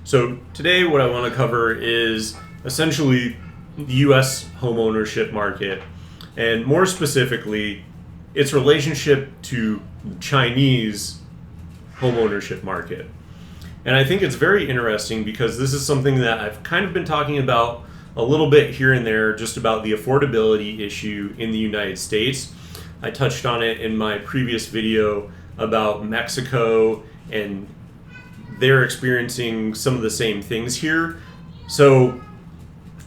So today what I want to cover is essentially the US homeownership market, and more specifically its relationship to Chinese homeownership market. And I think it's very interesting because this is something that I've kind of been talking about a little bit here and there, just about the affordability issue in the United States. I touched on it in my previous video about Mexico, and they're experiencing some of the same things here. So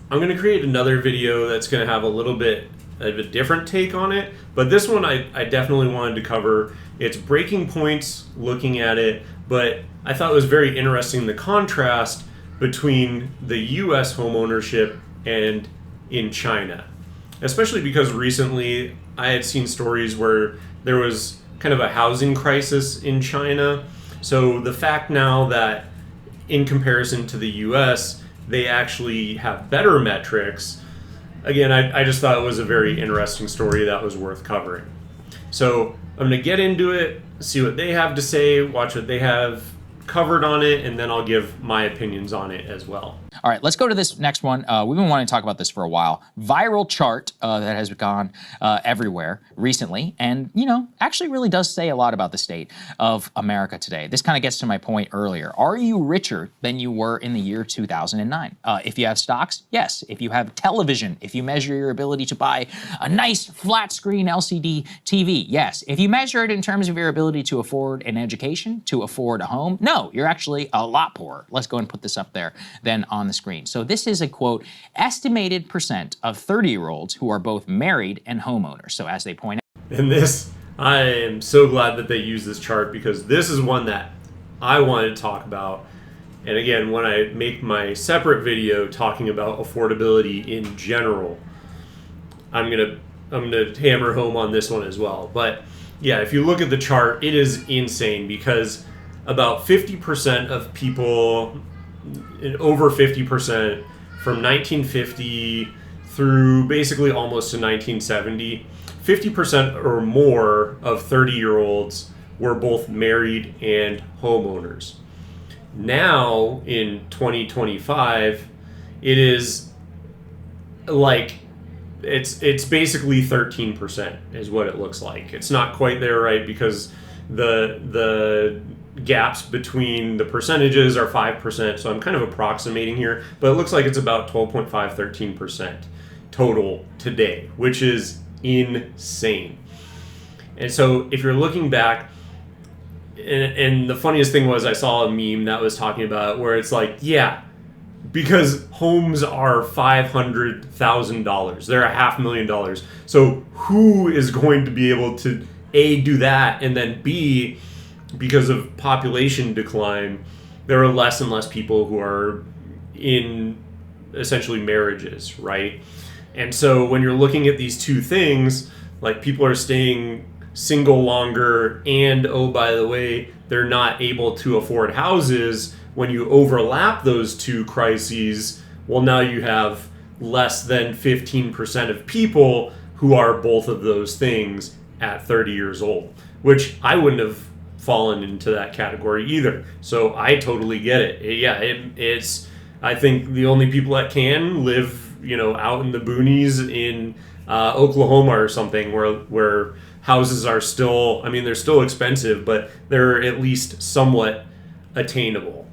I'm going to create another video that's going to have a little bit of a different take on it, but this one I definitely wanted to cover. It's breaking points looking at it, but I thought it was very interesting the contrast between the US homeownership and in China, especially because recently I had seen stories where there was kind of a housing crisis in China. So the fact now that in comparison to the US, they actually have better metrics, again, I just thought it was a very interesting story that was worth covering. So I'm going to get into it, see what they have to say, watch what they have covered on it, and then I'll give my opinions on it as well. All right, let's go to this next one. We've been wanting to talk about this for a while. Viral chart that has gone everywhere recently, and actually really does say a lot about the state of America today. This kind of gets to my point earlier. Are you richer than you were in the year 2009? If you have stocks, yes. If you have television, if you measure your ability to buy a nice flat screen LCD TV, yes. If you measure it in terms of your ability to afford an education, to afford a home, no, you're actually a lot poorer. Let's go and put this up there then on the screen. So this is a quote, estimated percent of 30-year-olds who are both married and homeowners. So as they point out. And this, I am so glad that they use this chart because this is one that I wanted to talk about. And again, when I make my separate video talking about affordability in general, I'm gonna hammer home on this one as well. But yeah, if you look at the chart, it is insane because about 50% of people, over 50% from 1950 through basically almost to 1970, 50% or more of 30-year-olds were both married and homeowners. Now in 2025, it is like it's basically 13% is what it looks like. It's not quite there, right? Because the gaps between the percentages are 5%, so I'm kind of approximating here, but it looks like it's about 12.5, 13% total today, which is insane. And so if you're looking back, and the funniest thing was I saw a meme that was talking about it where it's like, yeah, because homes are $500,000, they're $500,000. So who is going to be able to A, do that, and then B, because of population decline, there are less and less people who are in essentially marriages, right? And so when you're looking at these two things, like people are staying single longer, and oh, by the way, they're not able to afford houses. When you overlap those two crises, well, now you have less than 15% of people who are both of those things at 30 years old, which I wouldn't have fallen into that category either. So I totally get it. It's I think the only people that can live, out in the boonies in Oklahoma or something where houses are still, they're still expensive, but they're at least somewhat attainable.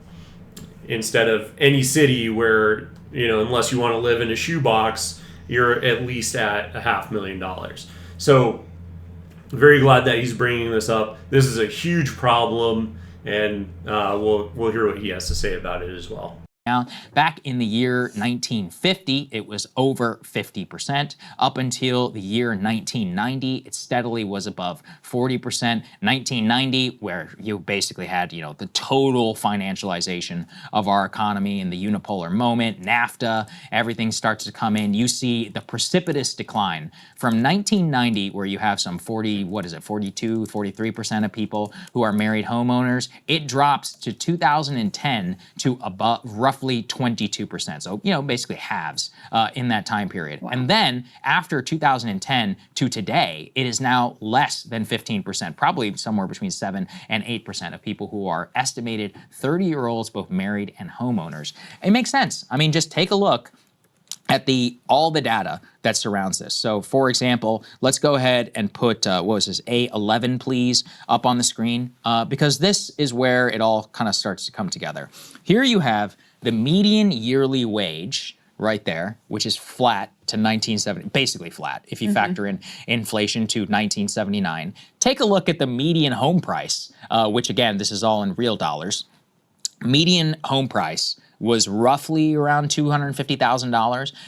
Instead of any city where, unless you want to live in a shoebox, you're at least at $500,000. So very glad that he's bringing this up. This is a huge problem, and we'll hear what he has to say about it as well. Back in the year 1950, it was over 50%. Up until the year 1990, it steadily was above 40%. 1990, where you basically had, the total financialization of our economy in the unipolar moment, NAFTA, everything starts to come in. You see the precipitous decline from 1990, where you have some 42, 43% of people who are married homeowners. It drops to 2010 to above roughly roughly 22%. So, basically halves in that time period. Wow. And then after 2010 to today, it is now less than 15%, probably somewhere between 7 and 8% of people who are estimated 30-year-olds, both married and homeowners. It makes sense. I mean, just take a look at all the data that surrounds this. So for example, let's go ahead and put, what was this, A11 please, up on the screen, because this is where it all kind of starts to come together. Here you have the median yearly wage right there, which is flat to 1970, basically flat if you factor in inflation to 1979. Take a look at the median home price, which again, this is all in real dollars. Median home price was roughly around $250,000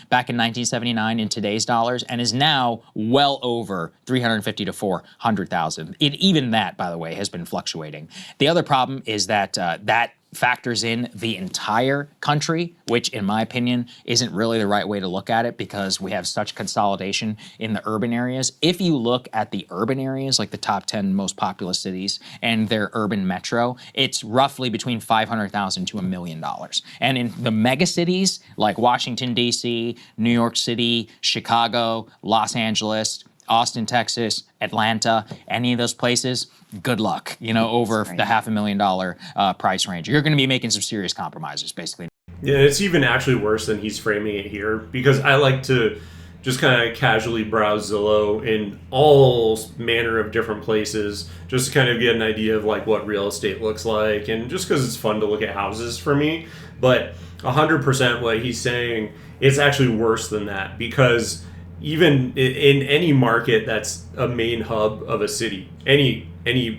back in 1979 in today's dollars, and is now well over $350,000 to $400,000. Even that, by the way, has been fluctuating. The other problem is that that factors in the entire country, which in my opinion isn't really the right way to look at it, because we have such consolidation in the urban areas. If you look at the urban areas, like the top 10 most populous cities and their urban metro, it's roughly between $500,000 to $1 million. And in the mega cities like Washington, D.C., New York City, Chicago, Los Angeles, Austin, Texas, Atlanta, any of those places, good luck, over the $500,000 price range. You're going to be making some serious compromises, basically. Yeah, it's even actually worse than he's framing it here, because I like to just kind of casually browse Zillow in all manner of different places, just to kind of get an idea of like what real estate looks like, and just because it's fun to look at houses for me. But 100% what he's saying, it's actually worse than that, because even in any market that's a main hub of a city, any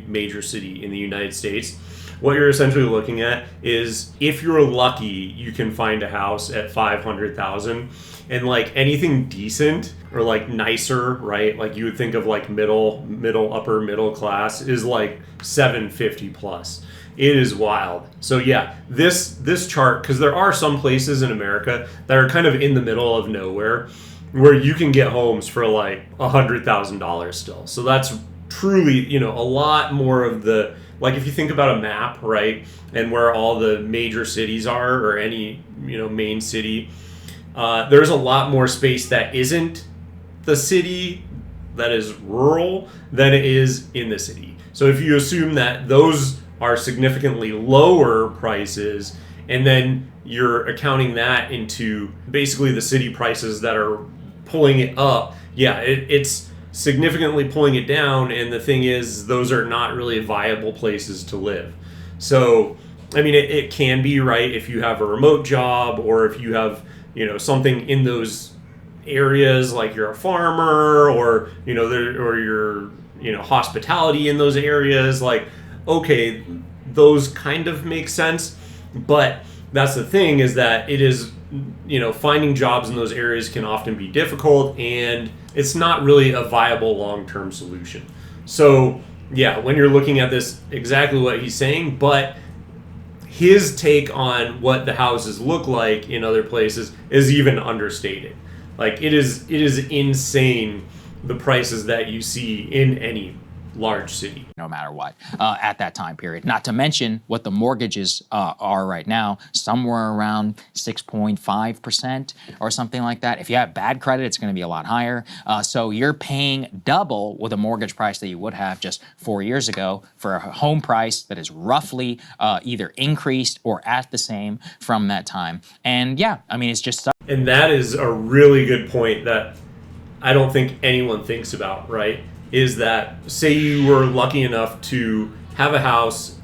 major city in the United States, what you're essentially looking at is, if you're lucky, you can find a house at $500,000, and like anything decent or like nicer, right? Like you would think of like upper middle class is like 750 plus. It is wild. So yeah, this chart, because there are some places in America that are kind of in the middle of nowhere, where you can get homes for like $100,000 still. So that's truly, a lot more of the, like if you think about a map, right, and where all the major cities are, or any, main city, there's a lot more space that isn't the city, that is rural, than it is in the city. So if you assume that those are significantly lower prices, and then you're accounting that into basically the city prices that are pulling it up, yeah, it's significantly pulling it down. And the thing is, those are not really viable places to live. So, I mean, it can be, right, if you have a remote job, or if you have, something in those areas, like you're a farmer, or, or you're, hospitality in those areas, like, okay, those kind of make sense. But that's the thing, is that it is, finding jobs in those areas can often be difficult, and it's not really a viable long-term solution. So yeah, when you're looking at this, exactly what he's saying, but his take on what the houses look like in other places is even understated. Like it is insane, the prices that you see in any large city, no matter what, at that time period. Not to mention what the mortgages are right now, somewhere around 6.5% or something like that. If you have bad credit, it's going to be a lot higher. So you're paying double with a mortgage price that you would have just 4 years ago for a home price that is roughly either increased or at the same from that time. And yeah, I mean, it's just... And that is a really good point that I don't think anyone thinks about, right? Is that, say you were lucky enough to have a house,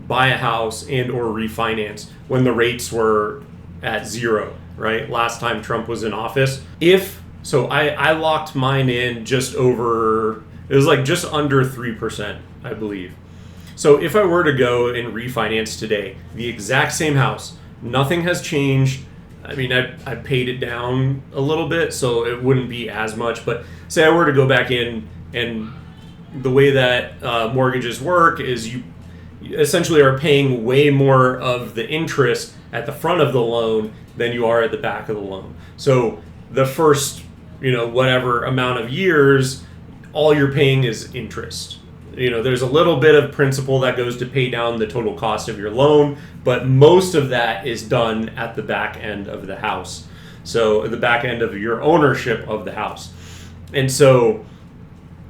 buy a house, and or refinance when the rates were at zero, right? Last time Trump was in office. I locked mine in just over, it was like just under 3%, I believe. So if I were to go and refinance today, the exact same house, nothing has changed. I mean, I paid it down a little bit, so it wouldn't be as much. But say I were to go back in, and the way that mortgages work is you essentially are paying way more of the interest at the front of the loan than you are at the back of the loan. So the first, whatever amount of years, all you're paying is interest. there's a little bit of principal that goes to pay down the total cost of your loan, but most of that is done at the back end of the house. So the back end of your ownership of the house. And so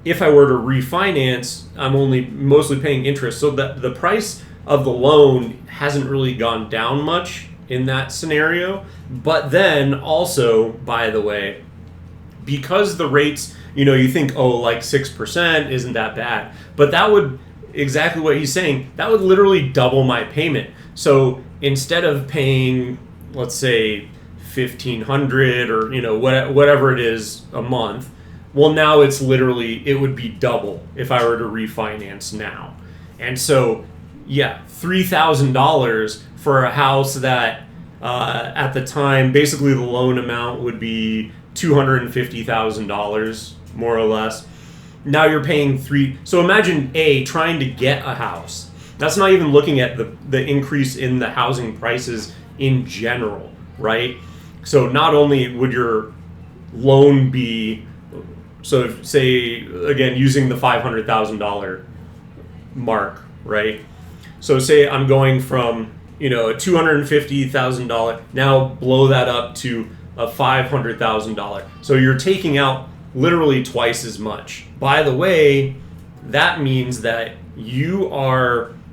if I were to refinance, I'm only mostly paying interest. So the price of the loan hasn't really gone down much in that scenario. But then also, by the way, because the rates, you think, like 6% isn't that bad. But that would, exactly what he's saying, that would literally double my payment. So instead of paying, let's say, $1,500 or, whatever it is a month, well, now it would be double if I were to refinance now. And so, yeah, $3,000 for a house that at the time, basically the loan amount would be $250,000, more or less. Now you're paying So imagine trying to get a house. That's not even looking at the increase in the housing prices in general, right? So not only would your loan be, so if, say, again, using the $500,000 mark, right? So say I'm going from, a $250,000, now blow that up to a $500,000. So you're taking out literally twice as much. By the way, that means that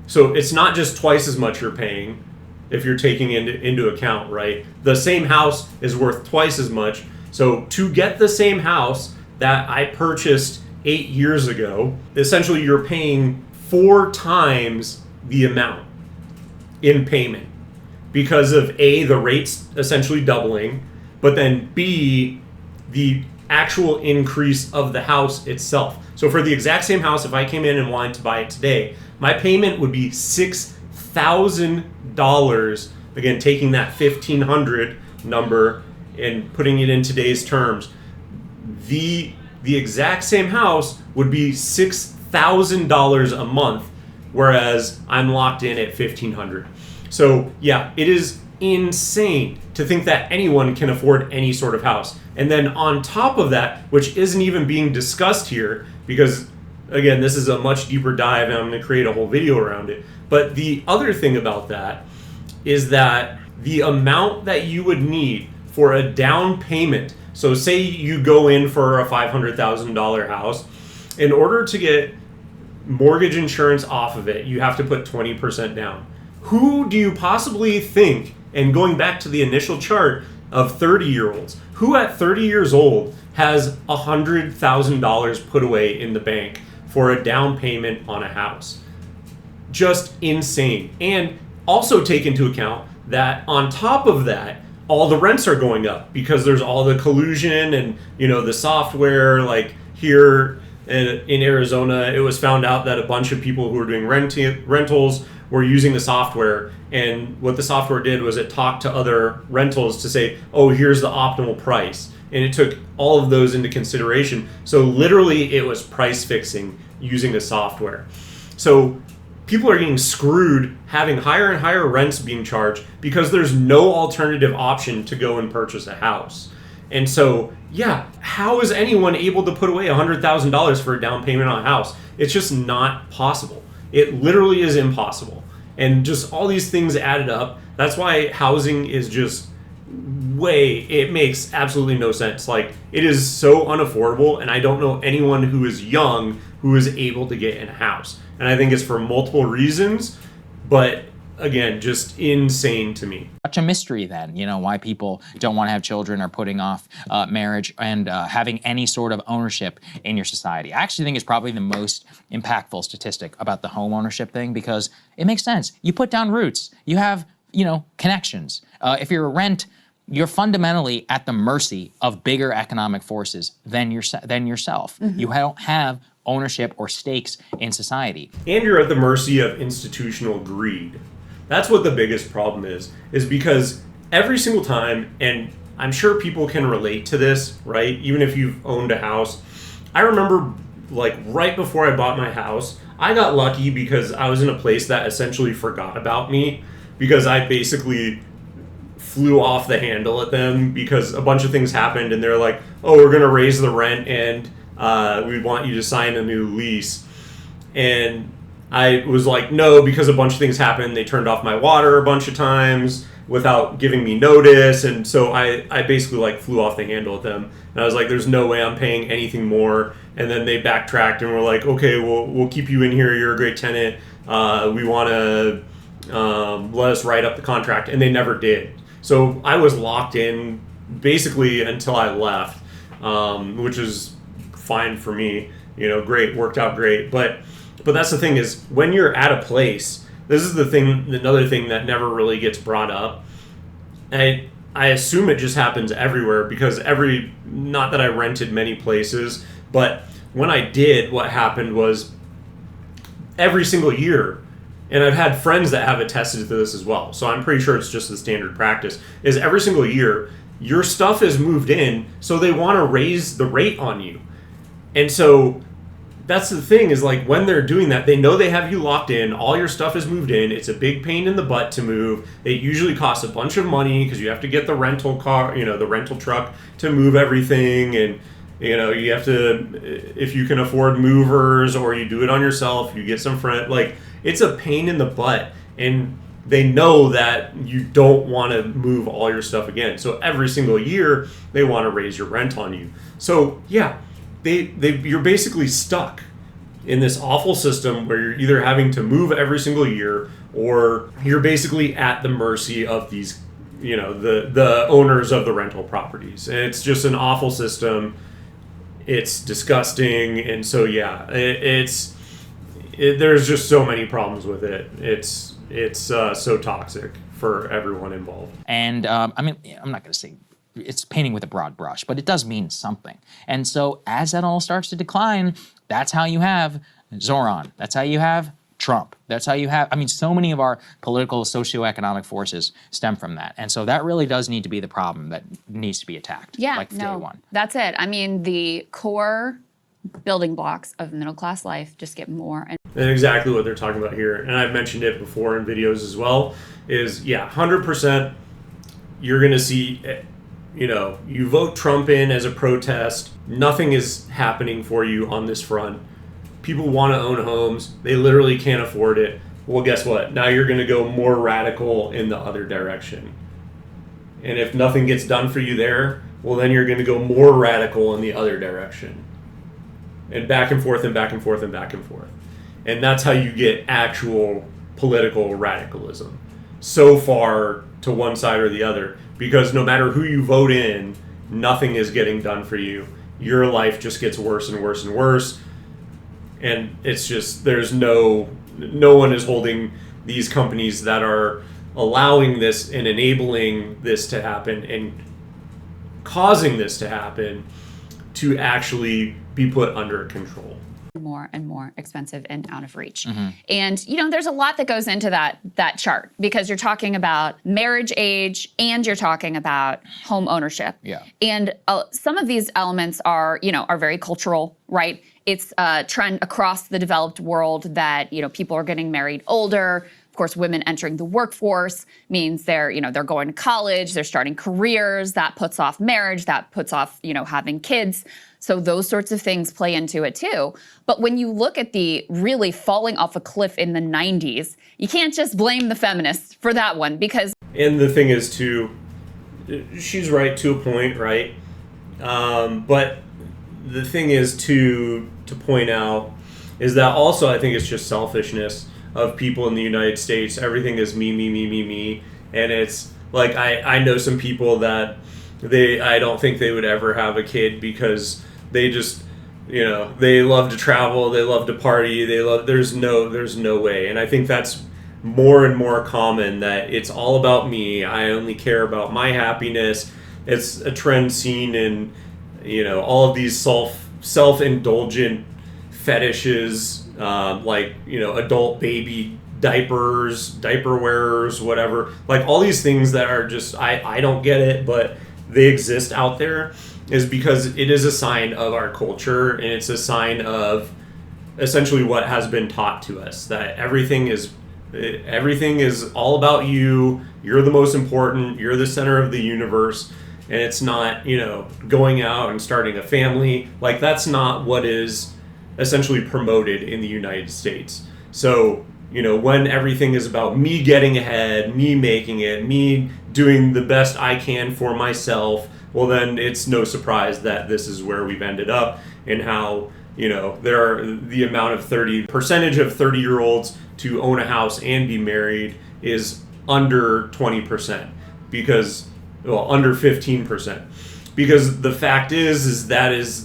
so it's not just twice as much you're paying if you're taking into account, right? The same house is worth twice as much. So to get the same house that I purchased 8 years ago, essentially you're paying 4 times the amount in payment because of the rates essentially doubling, but then B, the actual increase of the house itself. So for the exact same house, if I came in and wanted to buy it today, my payment would be $6,000. Again, taking that $1,500 number and putting it in today's terms, the exact same house would be $6,000 a month, whereas I'm locked in at $1,500. So yeah, it is insane to think that anyone can afford any sort of house. And then on top of that, which isn't even being discussed here, because again, this is a much deeper dive and I'm going to create a whole video around it. But the other thing about that is that the amount that you would need for a down payment, so say you go in for a $500,000 house, in order to get mortgage insurance off of it, you have to put 20% down. Who do you possibly think, and going back to the initial chart of 30-year-olds, who at 30 years old has $100,000 put away in the bank for a down payment on a house? Just insane. And also take into account that on top of that, all the rents are going up because there's all the collusion and the software. Like here in Arizona, it was found out that a bunch of people who were doing rentals were using the software, and what the software did was it talked to other rentals to say, oh, here's the optimal price, and it took all of those into consideration. So literally it was price fixing using the software. So people are getting screwed, having higher and higher rents being charged because there's no alternative option to go and purchase a house. And so, yeah, how is anyone able to put away $100,000 for a down payment on a house? It's just not possible. It literally is impossible. And just all these things added up. That's why housing is just it makes absolutely no sense. Like, it is so unaffordable, and I don't know anyone who is young who is able to get in a house. And I think it's for multiple reasons, but again, just insane to me. Such a mystery then, why people don't want to have children or putting off marriage and having any sort of ownership in your society. I actually think it's probably the most impactful statistic about the home ownership thing because it makes sense. You put down roots. You have, connections. If you're a rent, you're fundamentally at the mercy of bigger economic forces than yourself. Mm-hmm. You don't have ownership or stakes in society. And you're at the mercy of institutional greed. That's what the biggest problem is because every single time, and I'm sure people can relate to this, right? Even if you've owned a house. I remember like right before I bought my house, I got lucky because I was in a place that essentially forgot about me because I basically flew off the handle at them because a bunch of things happened and they're like, oh, we're going to raise the rent and we want you to sign a new lease. And I was like, no, because a bunch of things happened. They turned off my water a bunch of times without giving me notice. And so I basically like flew off the handle with them. And I was like, there's no way I'm paying anything more. And then they backtracked and were like, okay, we'll keep you in here. You're a great tenant. We want to let us write up the contract. And they never did. So I was locked in basically until I left, which is fine for me. Great, worked out great. But that's the thing is, when you're at a place, this is another thing that never really gets brought up. I assume it just happens everywhere because not that I rented many places, but when I did, what happened was every single year, and I've had friends that have attested to this as well, so I'm pretty sure it's just the standard practice, is every single year, your stuff is moved in, so they want to raise the rate on you. And so that's the thing is, like, when they're doing that, they know they have you locked in, all your stuff is moved in, it's a big pain in the butt to move, it usually costs a bunch of money because you have to get the rental car, the rental truck to move everything, and you have to, if you can afford movers or you do it on yourself, you get some friend, like, it's a pain in the butt, and they know that you don't want to move all your stuff again, so every single year they want to raise your rent on you. So yeah, you're basically stuck in this awful system where you're either having to move every single year or you're basically at the mercy of these, the owners of the rental properties. And it's just an awful system. It's disgusting. And so, yeah, there's just so many problems with it. It's so toxic for everyone involved. And I'm not going to say it's painting with a broad brush, but it does mean something. And so as that all starts to decline, that's how you have Zohran. That's how you have Trump. That's how you have, so many of our political, socioeconomic forces stem from that. And so that really does need to be the problem that needs to be attacked. Yeah, like day one. That's it. The core building blocks of middle-class life just get more and exactly what they're talking about here, and I've mentioned it before in videos as well, is 100% you're going to see, you vote Trump in as a protest, nothing is happening for you on this front. People want to own homes, they literally can't afford it. Well, guess what? Now you're going to go more radical in the other direction. And if nothing gets done for you there, well, then you're going to go more radical in the other direction. And back and forth and back and forth and back and forth. And that's how you get actual political radicalism. So far to one side or the other. Because no matter who you vote in, nothing is getting done for you. Your life just gets worse and worse and worse. And it's just, there's no one is holding these companies that are allowing this and enabling this to happen and causing this to happen to actually be put under control. More and more expensive and out of reach. Mm-hmm. And there's a lot that goes into that chart because you're talking about marriage age and you're talking about home ownership. Yeah. And some of these elements are very cultural, right? It's a trend across the developed world that people are getting married older. Of course, women entering the workforce means they're going to college, they're starting careers, that puts off marriage, that puts off, having kids. So those sorts of things play into it too. But when you look at the really falling off a cliff in the 90s, you can't just blame the feminists for that one because... And the thing is too, she's right to a point, right? But the thing is to point out is that also I think it's just selfishness of people in the United States. Everything is me, me, me, me, me. And it's like, I know some people that I don't think they would ever have a kid because they just, they love to travel, they love to party, there's no way. And I think that's more and more common, that it's all about me. I only care about my happiness. It's a trend seen in, all of these self-indulgent fetishes, adult baby diapers, diaper wearers, whatever. Like all these things that are just, I don't get it, but they exist out there, is because it is a sign of our culture, and it's a sign of essentially what has been taught to us, that everything is all about you. You're the most important. You're the center of the universe. And it's not, going out and starting a family. Like that's not what is essentially promoted in the United States. So, when everything is about me getting ahead, me making it, me doing the best I can for myself, well, then it's no surprise that this is where we've ended up, and how, there are the amount of percentage of 30-year-olds to own a house and be married is under 20%, under 15%. Because the fact is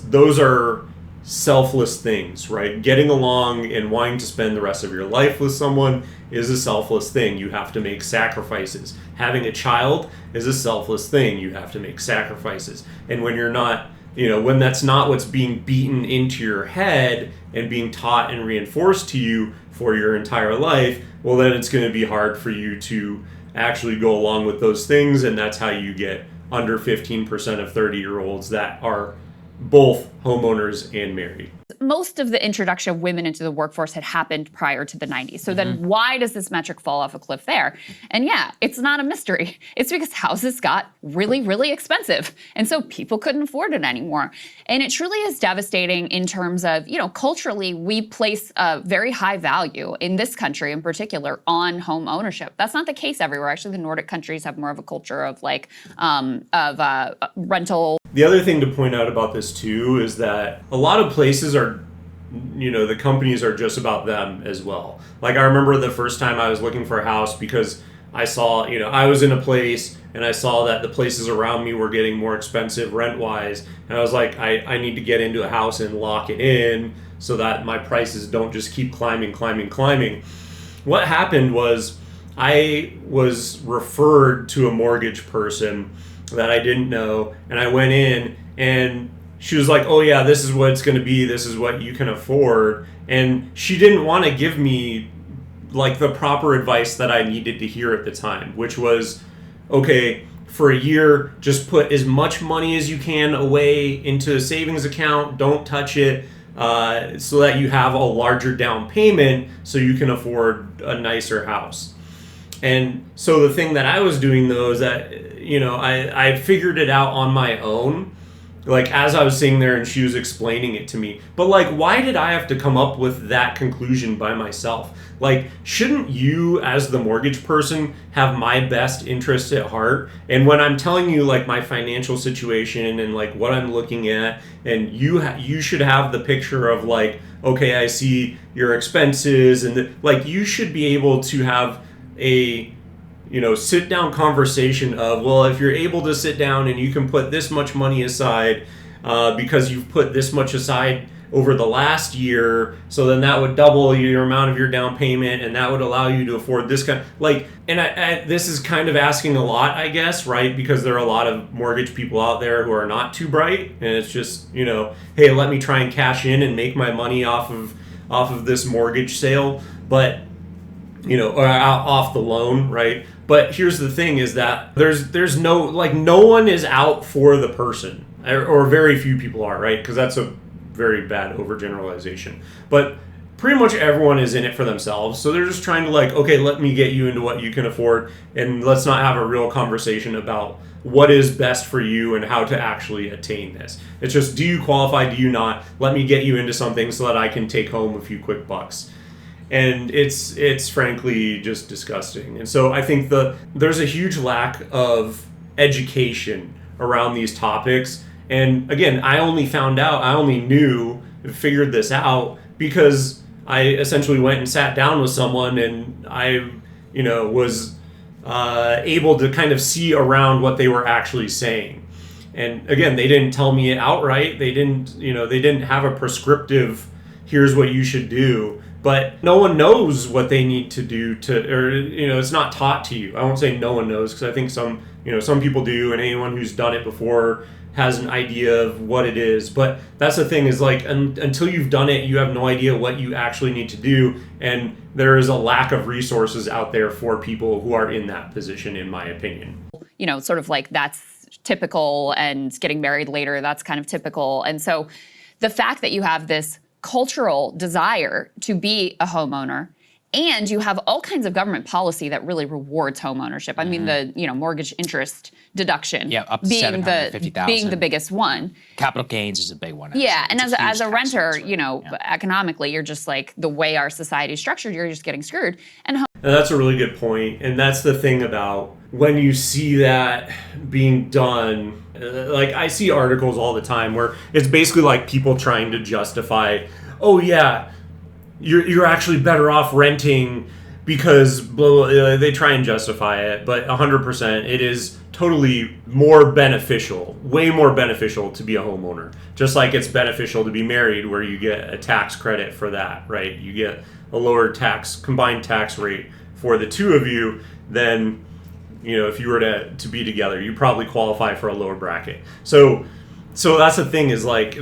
those are selfless things, right? Getting along and wanting to spend the rest of your life with someone is a selfless thing. You have to make sacrifices. Having a child is a selfless thing. You have to make sacrifices. And when you're not, when that's not what's being beaten into your head and being taught and reinforced to you for your entire life, well, then it's going to be hard for you to actually go along with those things. And that's how you get under 15% of 30-year-olds that are both homeowners and married. Most of the introduction of women into the workforce had happened prior to the 90s. So then why does this metric fall off a cliff there? And yeah, it's not a mystery. It's because houses got really, really expensive. And so people couldn't afford it anymore. And it truly is devastating in terms of, culturally, we place a very high value in this country in particular on home ownership. That's not the case everywhere. Actually, the Nordic countries have more of a culture of rental. The other thing to point out about this too is that a lot of places are, the companies are just about them as well. Like I remember the first time I was looking for a house because I saw, I was in a place and I saw that the places around me were getting more expensive rent-wise. And I was like, I need to get into a house and lock it in so that my prices don't just keep climbing. What happened was I was referred to a mortgage person that I didn't know, and I went in and she was like, oh yeah, this is what it's going to be, this is what you can afford. And she didn't want to give me like the proper advice that I needed to hear at the time, which was, okay, for a year, just put as much money as you can away into a savings account, don't touch it, so that you have a larger down payment so you can afford a nicer house. And so the thing that I was doing though is that, I figured it out on my own, like as I was sitting there and she was explaining it to me. But like, why did I have to come up with that conclusion by myself? Like, shouldn't you as the mortgage person have my best interest at heart? And when I'm telling you like my financial situation and like what I'm looking at, and you should have the picture of like, okay, I see your expenses, and like you should be able to have a sit down conversation of, well, if you're able to sit down and you can put this much money aside because you've put this much aside over the last year, so then that would double your amount of your down payment and that would allow you to afford this kind and this is kind of asking a lot, I guess, right? Because there are a lot of mortgage people out there who are not too bright, and it's just, hey, let me try and cash in and make my money off of this mortgage sale, but or off the loan, right? But here's the thing is that there's no one is out for the person, or very few people are, right? Because that's a very bad overgeneralization. But pretty much everyone is in it for themselves. So they're just trying to okay, let me get you into what you can afford, and let's not have a real conversation about what is best for you and how to actually attain this. It's just, do you qualify? Do you not? Let me get you into something so that I can take home a few quick bucks. And it's frankly just disgusting. And so I think there's a huge lack of education around these topics. And again, I only figured this out because I essentially went and sat down with someone, and I, was able to kind of see around what they were actually saying. And again, they didn't tell me it outright. They didn't have a prescriptive, here's what you should do. But no one knows what they need to do it's not taught to you. I won't say no one knows, because I think some people do, and anyone who's done it before has an idea of what it is. But that's the thing is until you've done it, you have no idea what you actually need to do. And there is a lack of resources out there for people who are in that position, in my opinion. Sort of like that's typical, and getting married later, that's kind of typical. And so the fact that you have this cultural desire to be a homeowner And you have all kinds of government policy that really rewards homeownership. I mean, the mortgage interest deduction up to being $750,000. the biggest one. Capital gains is a big one. Yeah, actually. and as a renter, economically, you're just like, the way our society is structured, you're just getting screwed. And that's a really good point. And that's the thing about when you see that being done, like I see articles all the time where it's basically like people trying to justify, oh yeah, you're actually better off renting because blah, blah, they try and justify it, but 100% it is totally more beneficial, way more beneficial to be a homeowner. Just like it's beneficial to be married where you get a tax credit for that, right? You get a lower combined tax rate for the two of you than, if you were to be together, you probably qualify for a lower bracket. So that's the thing is like,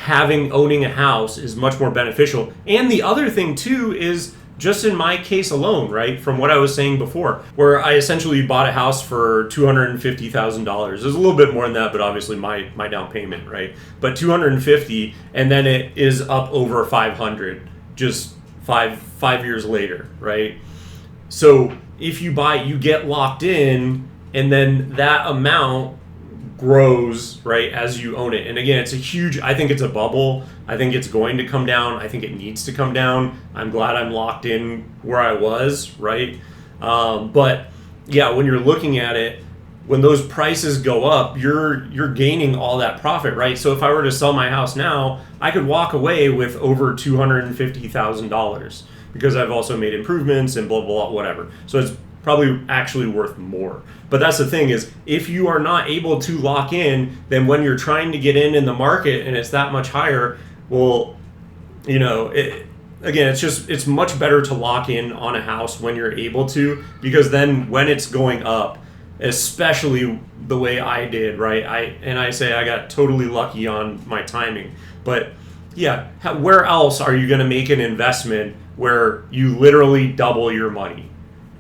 owning a house is much more beneficial. And the other thing too is just in my case alone, right? From what I was saying before, where I essentially bought a house for $250,000. There's a little bit more than that, but obviously my down payment, right? But $250, and then it is up over $500 just five years later, right? So if you buy, you get locked in, and then that amount grows, right, as you own it. And again, I think it's a bubble. I think it's going to come down. I think it needs to come down. I'm glad I'm locked in where I was, right? But yeah, when you're looking at it, when those prices go up, you're gaining all that profit, right? So if I were to sell my house now, I could walk away with over $250,000 because I've also made improvements and blah, blah, blah, whatever. So it's probably actually worth more. But that's the thing is, if you are not able to lock in, then when you're trying to get in the market and it's that much higher, well, it's much better to lock in on a house when you're able to, because then when it's going up, especially the way I did, right? I say I got totally lucky on my timing, but yeah, where else are you going to make an investment where you literally double your money,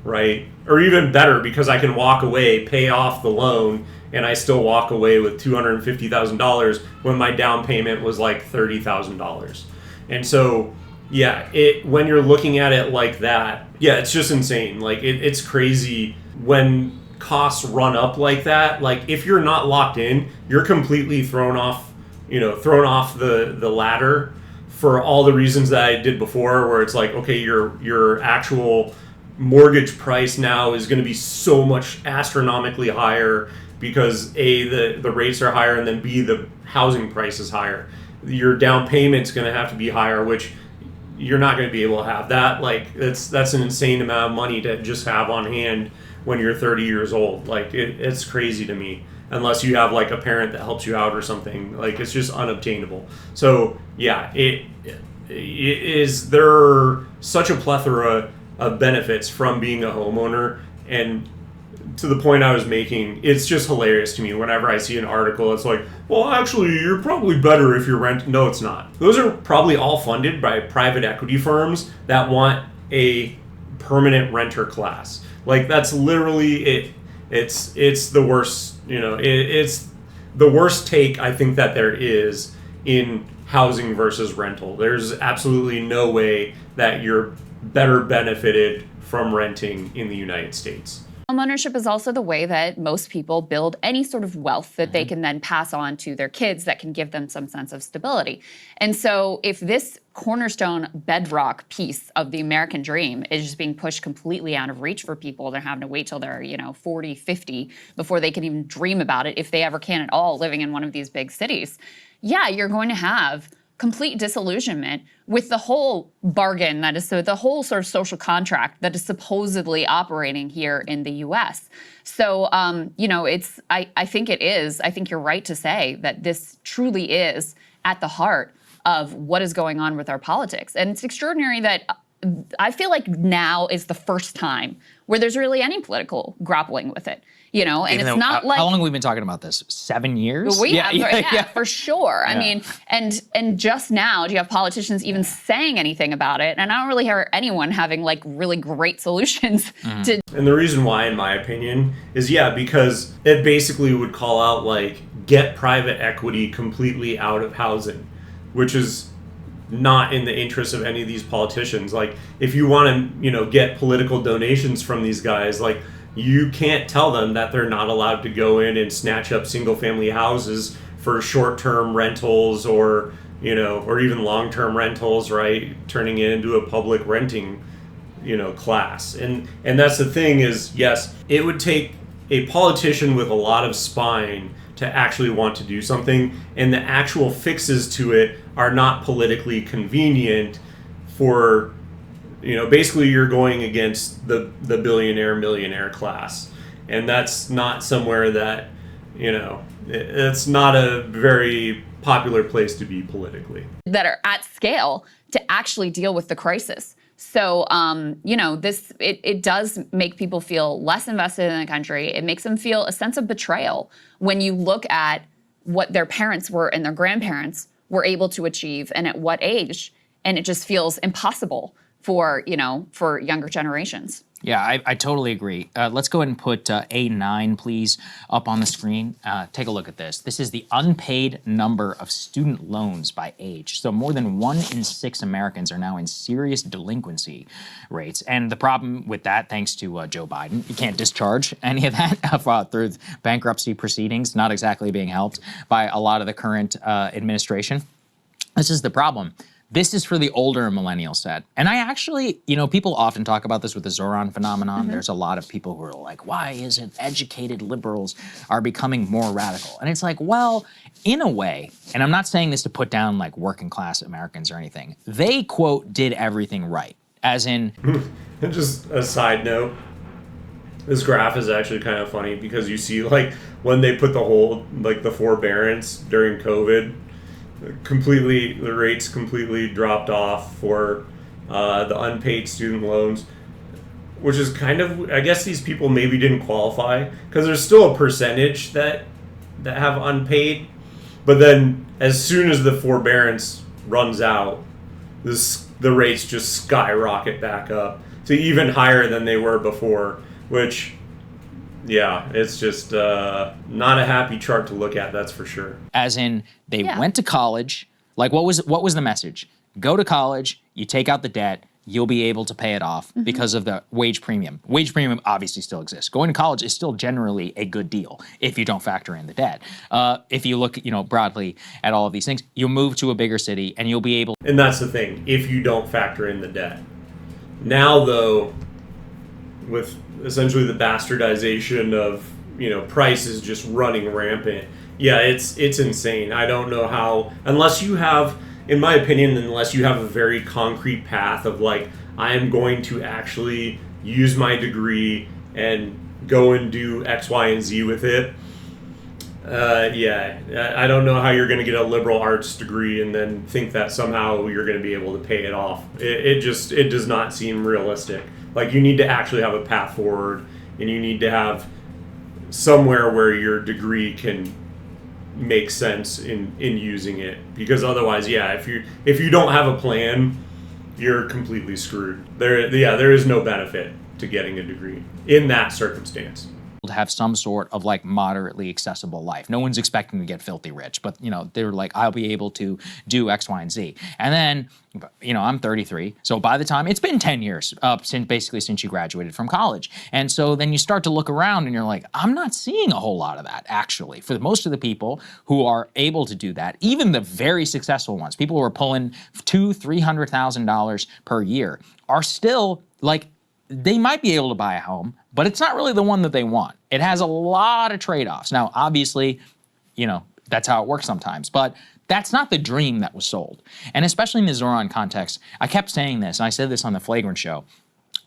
right? Or even better, because I can walk away, pay off the loan, and I still walk away with $250,000 when my down payment was like $30,000. And so, yeah, when you're looking at it like that, yeah, it's just insane. Like it's crazy when costs run up like that. Like if you're not locked in, you're completely thrown off the ladder for all the reasons that I did before, where it's like, okay, your actual mortgage price now is going to be so much astronomically higher because A, the rates are higher, and then B, the housing price is higher. Your down payment's going to have to be higher, which you're not going to be able to have that. Like that's an insane amount of money to just have on hand when you're 30 years old. Like it's crazy to me, unless you have like a parent that helps you out or something. Like it's just unobtainable. So yeah, it is, there are such a plethora of benefits from being a homeowner. And to the point I was making, it's just hilarious to me whenever I see an article. It's like, well, actually, you're probably better if you're renting. No, it's not. Those are probably all funded by private equity firms that want a permanent renter class. Like that's literally it. It's the worst. It's the worst take I think that there is in housing versus rental. There's absolutely no way that you're better benefited from renting in the United States. Homeownership is also the way that most people build any sort of wealth that they can then pass on to their kids that can give them some sense of stability. And so if this cornerstone bedrock piece of the American dream is just being pushed completely out of reach for people, they're having to wait till they're 40, 50 before they can even dream about it, if they ever can at all, living in one of these big cities. Yeah, you're going to have complete disillusionment with the whole bargain that is the whole sort of social contract that is supposedly operating here in the U.S. So, I think it is. I think you're right to say that this truly is at the heart of what is going on with our politics. And it's extraordinary that I feel like now is the first time where there's really any political grappling with it. And even it's not like, how long have we been talking about this? 7 years? We have, for sure. Yeah. I mean, and just now, do you have politicians even saying anything about it? And I don't really hear anyone having like really great solutions to. And the reason why, in my opinion, is because it basically would call out like get private equity completely out of housing, which is not in the interest of any of these politicians. Like, if you want to, get political donations from these guys, like, you can't tell them that they're not allowed to go in and snatch up single family houses for short-term rentals or, or even long-term rentals, right? Turning it into a public renting, class. And that's the thing is, yes, it would take a politician with a lot of spine to actually want to do something, and the actual fixes to it are not politically convenient for, basically you're going against the billionaire millionaire class, and that's not somewhere that, it's not a very popular place to be politically. That are at scale to actually deal with the crisis. So, it does make people feel less invested in the country. It makes them feel a sense of betrayal when you look at what their parents were and their grandparents were able to achieve and at what age. And it just feels impossible for younger generations. Yeah, I totally agree. Let's go ahead and put A9, please, up on the screen. Take a look at this. This is the unpaid number of student loans by age. So more than 1 in 6 Americans are now in serious delinquency rates. And the problem with that, thanks to Joe Biden, you can't discharge any of that through bankruptcy proceedings, not exactly being helped by a lot of the current administration. This is the problem. This is for the older millennial set. And I actually, people often talk about this with the Zohran phenomenon. There's a lot of people who are like, why is it educated liberals are becoming more radical? And it's like, well, in a way, and I'm not saying this to put down like working class Americans or anything, they, quote, did everything right. As in... And just a side note, this graph is actually kind of funny because you see like when they put the forbearance during COVID, the rates completely dropped off for the unpaid student loans, which is kind of, I guess these people maybe didn't qualify because there's still a percentage that have unpaid, but then as soon as the forbearance runs out, the rates just skyrocket back up to even higher than they were before, which, yeah, it's just not a happy chart to look at, that's for sure. As in, they went to college. Like, what was the message? Go to college, you take out the debt, you'll be able to pay it off because of the wage premium. Wage premium obviously still exists. Going to college is still generally a good deal if you don't factor in the debt. If you look, broadly at all of these things, you'll move to a bigger city and you'll be able... And that's the thing, if you don't factor in the debt. Now, though, with essentially the bastardization of, prices just running rampant, yeah, it's insane. I don't know how, unless you have, in my opinion, unless you have a very concrete path of like, I am going to actually use my degree and go and do X, Y, and Z with it. I don't know how you're going to get a liberal arts degree and then think that somehow you're going to be able to pay it off. It does not seem realistic. Like, you need to actually have a path forward, and you need to have somewhere where your degree can make sense in using it, because otherwise, if you don't have a plan, you're completely screwed. There is no benefit to getting a degree in that circumstance. To have some sort of like moderately accessible life. No one's expecting to get filthy rich, but they're like, I'll be able to do X, Y, and Z. And then, I'm 33. So by the time, it's been 10 years since you graduated from college. And so then you start to look around and you're like, I'm not seeing a whole lot of that actually. For most of the people who are able to do that, even the very successful ones, people who are pulling $200,000-$300,000 per year are still like, they might be able to buy a home, but it's not really the one that they want. It has a lot of trade-offs. Now, obviously, that's how it works sometimes, but that's not the dream that was sold. And especially in the Zohran context, I kept saying this, and I said this on the Flagrant show.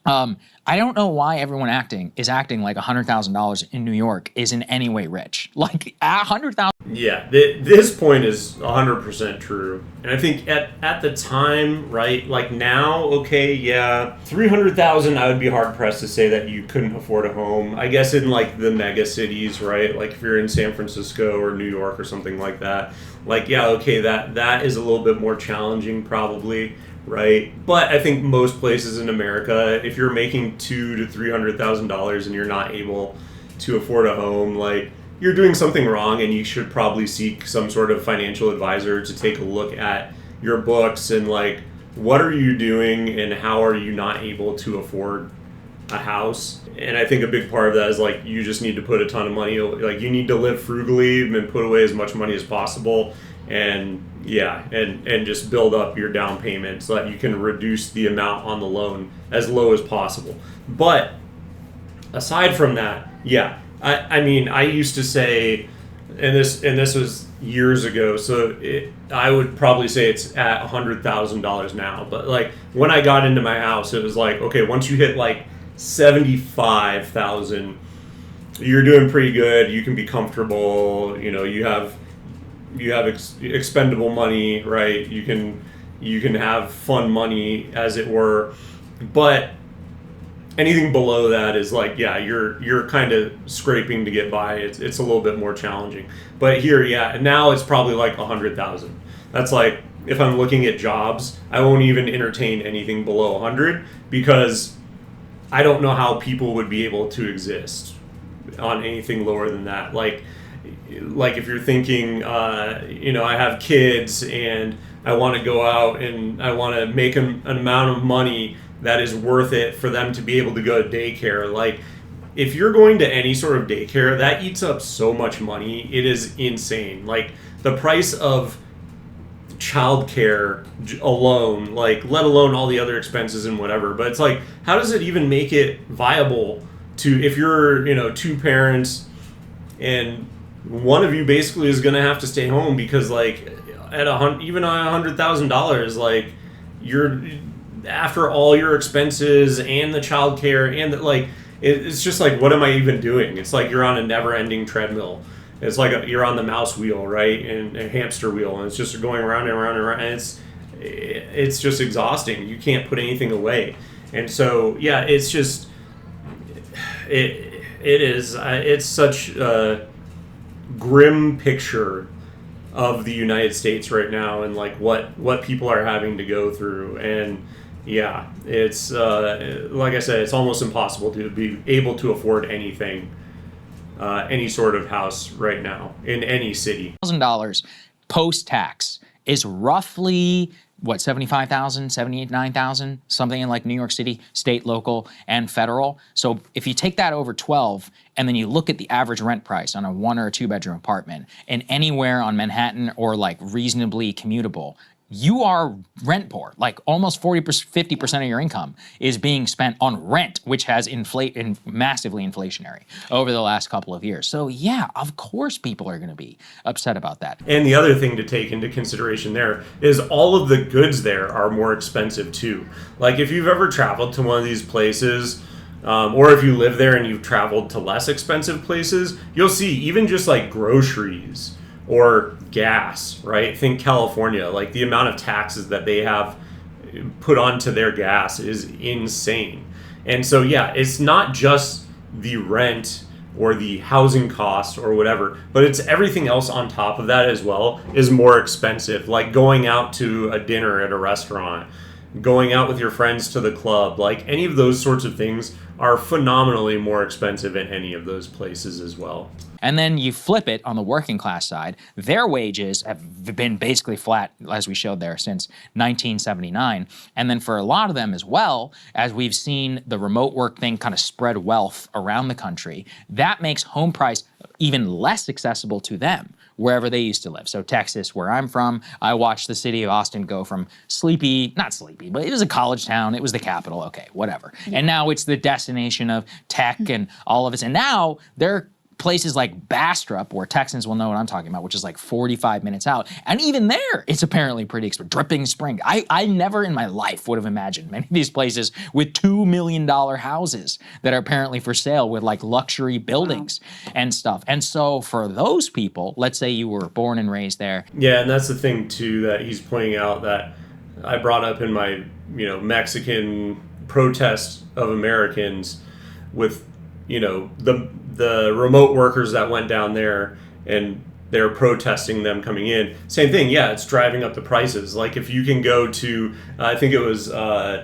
I don't know why everyone is acting like $100,000 in New York is in any way rich. Like $100,000. Yeah, this point is 100% true. And I think at the time, right, like now, okay, yeah, 300,000, I would be hard pressed to say that you couldn't afford a home. I guess in like the mega cities, right? Like if you're in San Francisco or New York or something like that, like, yeah, okay, that is a little bit more challenging probably. Right, but I think most places in America, if you're making $200,000 to $300,000 and you're not able to afford a home, like you're doing something wrong, and you should probably seek some sort of financial advisor to take a look at your books and like what are you doing and how are you not able to afford a house. And I think a big part of that is like you just need to put a ton of money, like you need to live frugally and put away as much money as possible, and and just build up your down payment so that you can reduce the amount on the loan as low as possible. But aside from that, I mean I used to say, and this was years ago, so I would probably say it's at $100,000 now. But like when I got into my house, it was like, okay, once you hit like 75,000, you're doing pretty good. You can be comfortable. You know, you have expendable money, right? You can have fun money, as it were. But anything below that is like, you're kind of scraping to get by. It's a little bit more challenging. But here, now it's probably like 100,000. That's like, if I'm looking at jobs, I won't even entertain anything below 100 because I don't know how people would be able to exist on anything lower than that. Like if you're thinking, I have kids and I want to go out and I want to make an amount of money that is worth it for them to be able to go to daycare. Like if you're going to any sort of daycare, that eats up so much money. It is insane. Like the price of childcare alone, like let alone all the other expenses and whatever. But it's like, how does it even make it viable to, if you're, two parents and one of you basically is going to have to stay home because like at even $100,000, like you're, after all your expenses and the childcare and it's just like, what am I even doing? It's like you're on a never-ending treadmill. It's like you're on the mouse wheel, right, and a hamster wheel, and it's just going around and around and around, and it's just exhausting. You can't put anything away, and so it's just it's such a grim picture of the United States right now, and like what people are having to go through, and it's like I said, it's almost impossible to be able to afford anything. Any sort of house right now in any city. $1,000 post-tax is roughly, what, 75,000, 78, 9,000, something in like New York City, state, local, and federal. So if you take that over 12, and then you look at the average rent price on a 1 or 2 bedroom apartment, and anywhere on Manhattan or like reasonably commutable, you are rent poor. Like almost 50% of your income is being spent on rent, which has massively inflationary over the last couple of years. So of course people are going to be upset about that. And the other thing to take into consideration there is all of the goods there are more expensive too. Like if you've ever traveled to one of these places, or if you live there and you've traveled to less expensive places, you'll see even just like groceries or gas, right? Think California, like the amount of taxes that they have put onto their gas is insane. And so it's not just the rent or the housing cost or whatever, but it's everything else on top of that as well is more expensive. Like going out to a dinner at a restaurant, going out with your friends to the club, like any of those sorts of things are phenomenally more expensive in any of those places as well. And then you flip it on the working class side, their wages have been basically flat, as we showed there, since 1979. And then for a lot of them as well, as we've seen the remote work thing kind of spread wealth around the country, that makes home price even less accessible to them wherever they used to live. So Texas, where I'm from, I watched the city of Austin go from not sleepy, but it was a college town, it was the capital, okay, whatever. And now it's the destination of tech and all of it. And now they're places like Bastrop, where Texans will know what I'm talking about, which is like 45 minutes out. And even there, it's apparently pretty expensive. Dripping Spring. I never in my life would have imagined many of these places with $2 million houses that are apparently for sale with like luxury buildings and stuff. And so for those people, let's say you were born and raised there. Yeah, and that's the thing too that he's pointing out that I brought up in my, Mexican protest of Americans with, the remote workers that went down there and they're protesting them coming in. Same thing, it's driving up the prices. Like if you can go to, I think it was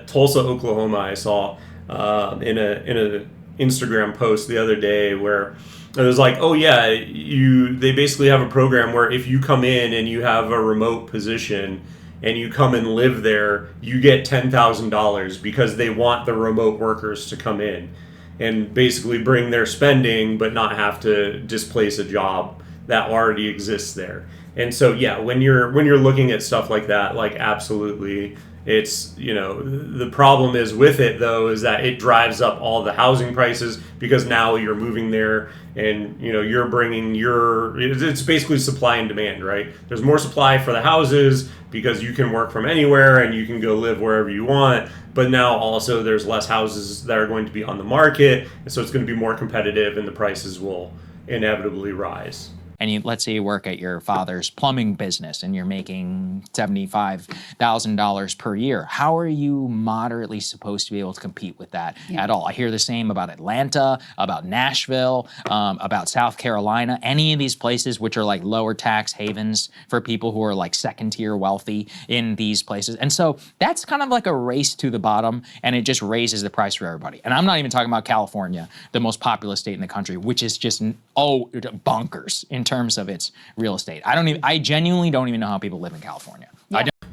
Tulsa, Oklahoma, I saw in a Instagram post the other day where it was like, they basically have a program where if you come in and you have a remote position and you come and live there, you get $10,000 because they want the remote workers to come in and basically bring their spending but not have to displace a job that already exists there. And so yeah, when you're looking at stuff like that, like absolutely, it's, the problem is with it though is that it drives up all the housing prices because now you're moving there and you're bringing it's basically supply and demand, right? There's more supply for the houses because you can work from anywhere and you can go live wherever you want, but now also there's less houses that are going to be on the market, and so it's going to be more competitive and the prices will inevitably rise. And let's say you work at your father's plumbing business and you're making $75,000 per year. How are you moderately supposed to be able to compete with that at all? I hear the same about Atlanta, about Nashville, about South Carolina, any of these places which are like lower tax havens for people who are like second tier wealthy in these places. And so that's kind of like a race to the bottom, and it just raises the price for everybody. And I'm not even talking about California, the most populous state in the country, which is just bonkers in terms of its real estate. I genuinely don't even know how people live in California.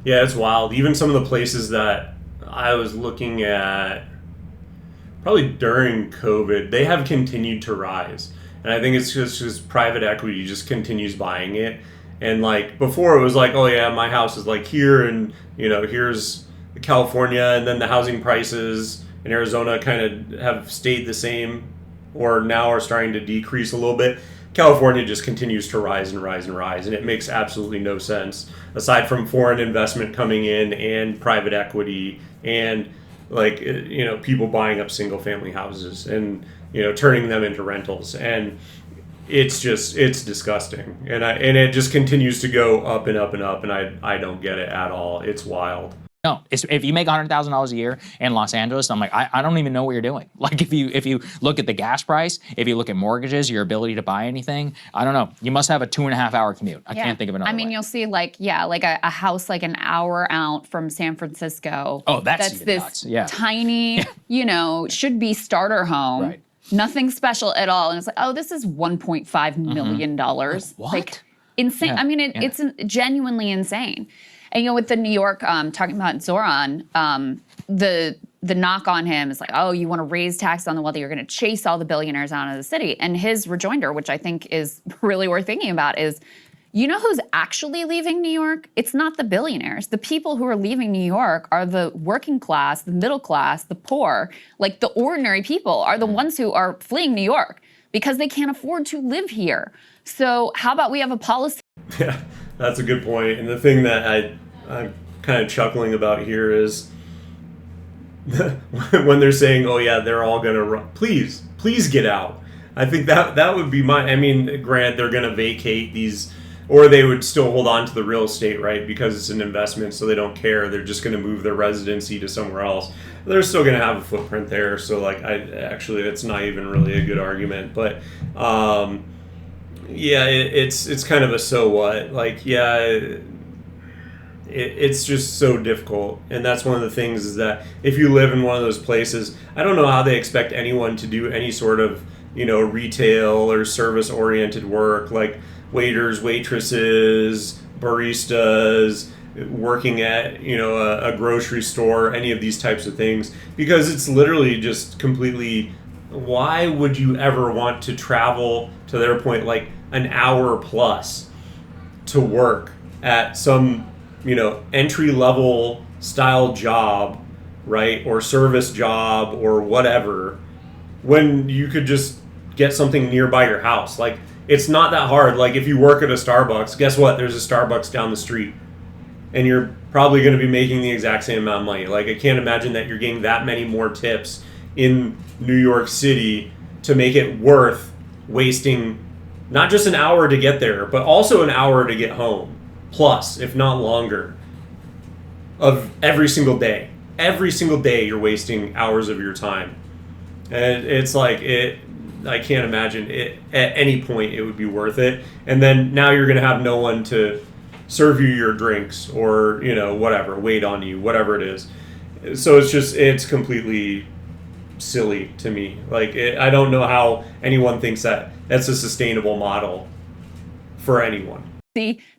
Yeah, it's wild. Even some of the places that I was looking at probably during COVID, they have continued to rise. And I think it's just private equity just continues buying it. And like before it was like, oh yeah, my house is like here and here's California, and then the housing prices in Arizona kind of have stayed the same or now are starting to decrease a little bit. California just continues to rise and rise and rise, and it makes absolutely no sense aside from foreign investment coming in and private equity and like people buying up single family houses and turning them into rentals, and it's disgusting, and it just continues to go up and up and up, and I don't get it at all. It's wild. No, if you make $100,000 a year in Los Angeles, I'm like, I don't even know what you're doing. Like if you look at the gas price, if you look at mortgages, your ability to buy anything, I don't know. You must have a 2.5 hour commute. I can't think of another way. You'll see like a house like an hour out from San Francisco. Oh, that's this nuts. Yeah. Tiny, should be starter home. Right. Nothing special at all. And it's like, oh, this is $1.5 million. What? Like insane. Yeah. It's genuinely insane. And with the New York, talking about Zohran, the knock on him is like, oh, you want to raise taxes on the wealthy, you're going to chase all the billionaires out of the city. And his rejoinder, which I think is really worth thinking about, is, who's actually leaving New York? It's not the billionaires. The people who are leaving New York are the working class, the middle class, the poor. Like the ordinary people are the ones who are fleeing New York because they can't afford to live here. So how about we have a policy? Yeah. That's a good point. And the thing that I'm kind of chuckling about here is when they're saying, oh yeah, they're all going to run. Please get out. I think that would be granted, they're going to vacate these, or they would still hold on to the real estate, right? Because it's an investment, so they don't care. They're just going to move their residency to somewhere else. They're still going to have a footprint there. So like, it's not even really a good argument. But, yeah, it's kind of a so what. Like, yeah, it's just so difficult. And that's one of the things is that if you live in one of those places, I don't know how they expect anyone to do any sort of, retail or service-oriented work, like waiters, waitresses, baristas, working at, a grocery store, any of these types of things, because it's literally just completely, why would you ever want to travel, to their point, like an hour plus to work at some, entry level style job, right? Or service job or whatever, when you could just get something nearby your house. Like, it's not that hard. Like, if you work at a Starbucks, guess what? There's a Starbucks down the street. And you're probably going to be making the exact same amount of money. Like, I can't imagine that you're getting that many more tips in New York City to make it worth wasting not just an hour to get there, but also an hour to get home, plus, if not longer, of every single day. Every single day you're wasting hours of your time. And it's like, I can't imagine it at any point it would be worth it. And then now you're going to have no one to serve you your drinks or, whatever, wait on you, whatever it is. So it's completely silly to me. Like, I don't know how anyone thinks that that's a sustainable model for anyone.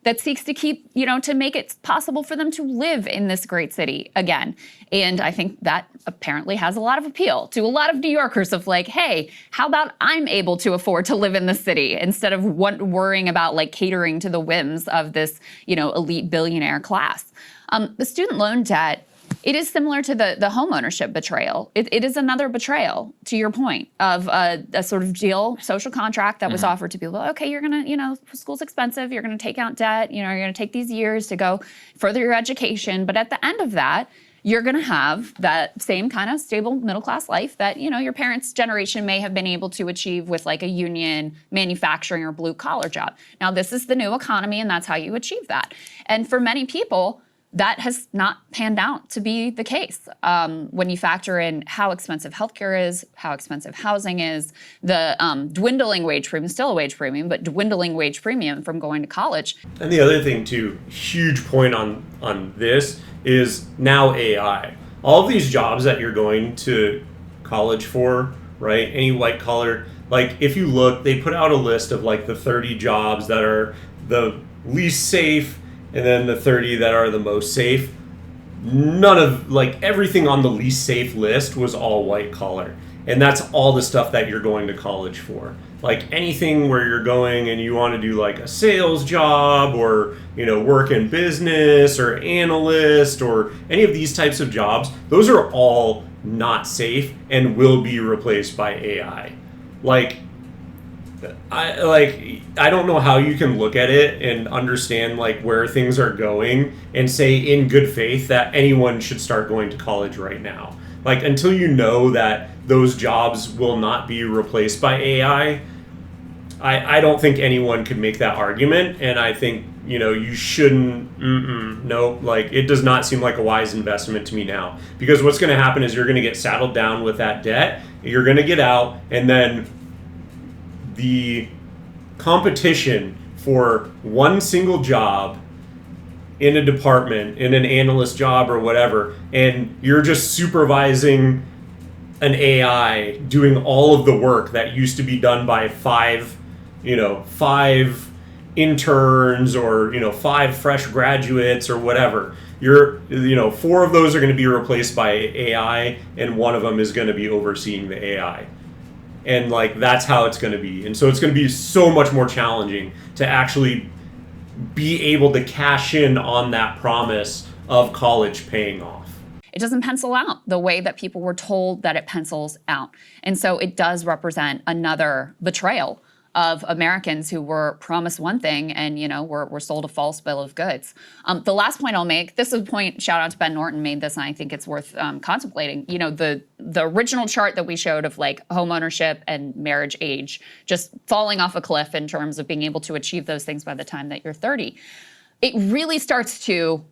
that seeks to keep, to make it possible for them to live in this great city again. And I think that apparently has a lot of appeal to a lot of New Yorkers of like, hey, how about I'm able to afford to live in the city instead of worrying about like catering to the whims of this, elite billionaire class. The student loan debt, it is similar to the homeownership betrayal. It is another betrayal, to your point, of a sort of deal, social contract that was offered to people. Okay, you're going to, school's expensive. You're going to take out debt. You're going to take these years to go further your education. But at the end of that, you're going to have that same kind of stable middle-class life that, your parents' generation may have been able to achieve with like a union, manufacturing, or blue-collar job. Now, this is the new economy, and that's how you achieve that. And for many people, that has not panned out to be the case. When you factor in how expensive healthcare is, how expensive housing is, the dwindling wage premium, still a wage premium, but dwindling wage premium from going to college. And the other thing too, huge point on this is now AI. All of these jobs that you're going to college for, right? Any white collar, like if you look, they put out a list of like the 30 jobs that are the least safe, and then the 30 that are the most safe. None of, like, everything on the least safe list was all white collar. And that's all the stuff that you're going to college for. Like anything where you're going and you want to do like a sales job or, work in business or analyst or any of these types of jobs, those are all not safe and will be replaced by AI. I don't know how you can look at it and understand like where things are going and say in good faith that anyone should start going to college right now. Like until you know that those jobs will not be replaced by AI, I don't think anyone could make that argument. And I think, you shouldn't, no, like it does not seem like a wise investment to me now. Because what's going to happen is you're going to get saddled down with that debt, you're going to get out, and then the competition for one single job in a department, in an analyst job or whatever, and you're just supervising an AI doing all of the work that used to be done by five interns or, 5 fresh graduates or whatever. Four of those are going to be replaced by AI, and one of them is going to be overseeing the AI. And like that's how it's going to be. And so it's going to be so much more challenging to actually be able to cash in on that promise of college paying off. It doesn't pencil out the way that people were told that it pencils out. And so it does represent another betrayal of Americans who were promised one thing and, were sold a false bill of goods. The last point I'll make, this is a point, shout out to Ben Norton made this, and I think it's worth contemplating. The original chart that we showed of like homeownership and marriage age just falling off a cliff in terms of being able to achieve those things by the time that you're 30. It really starts to